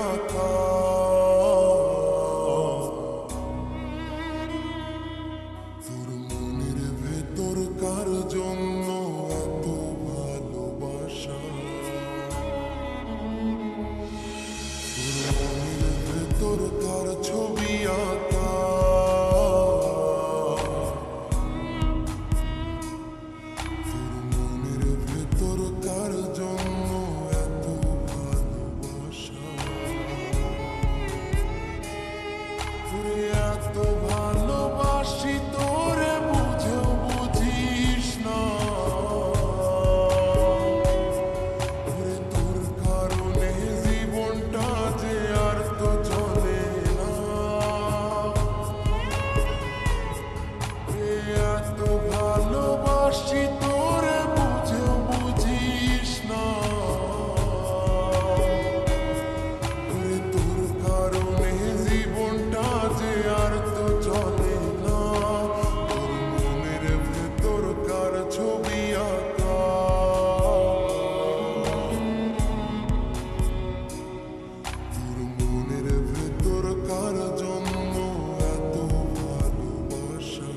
আঁকা। তোর মনের ভেতর কার জন্য এত ভালোবাসা, তোর মনের ভেতর কার ছবি আঁকা। তোর মনের ভেতর কার জন্য এত ভালোবাসা, তোরে এত ভালোবাসি তোরে বুঝেও বুঝিস না। তোরে তোর কারণে জীবনটা যে আর তো চলে না। এত ভালোবাসি তোরে বুঝেও বুঝিস না। তোরে তোর কারণে জীবনটা যে আর তো চলে না। তোর মনের ভেতর কার ছবি আঁকা, তোর মনের ভেতর কার জন্য এত ভালোবাসা।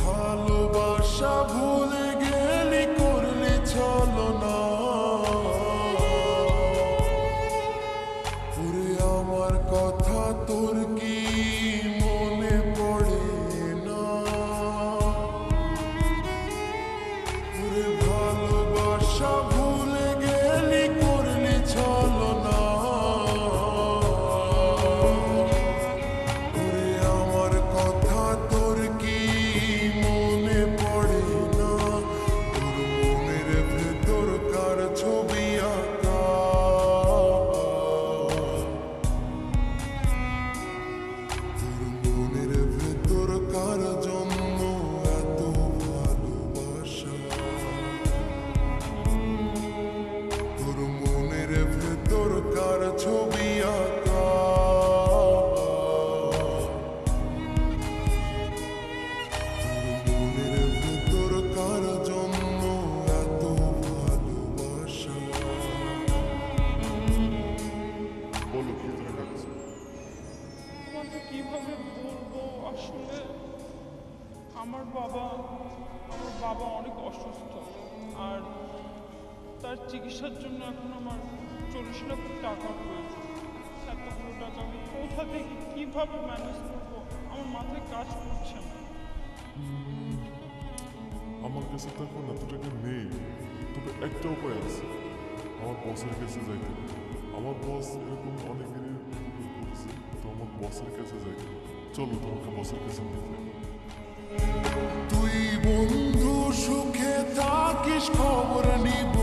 ভালোবাসা ভুলে গেলি করলি ছলনা, ওরে আমার কথা তোর কি মনে পড়ে না। ওরে ভালোবাসা ভুলে গেলি করলি ছলনা, ওরে আমার কথা তোর কি মনে পড়ে না। তোর মনের ভেতর কার ছবি আঁকা, তোর মনের ভেতর কার জন্য এত ভালোবাসা। তোর মনের ভেতর কার ছবি আঁকা, তোর মনের ভেতর কার জন্য এত ভালোবাসা। বলো কি লাগছে? তোমাকে কিভাবে বলবো, আসলে আমার বাবা অনেক অসুস্থ, আর তার চিকিৎসার জন্য এখন আমার 40 লাখ টাকা প্রয়োজন। এতগুলো টাকা আমি কোথা থেকে কিভাবে ম্যানেজ করবো, আমার মাথায় কাজ করছে না। আমার কাছে তো এখন এত টাকা নেই, তবে একটা উপায় আছে। আমার বসের কাছে যাইতে, আমার বস এরকম অনেকেরই করেছে, তো আমার বসের কাছে যাই। চলো তোমাকে বসের কাছে নিয়ে যাই। তুই বন্ধু সুখে থাকিস খবর নিব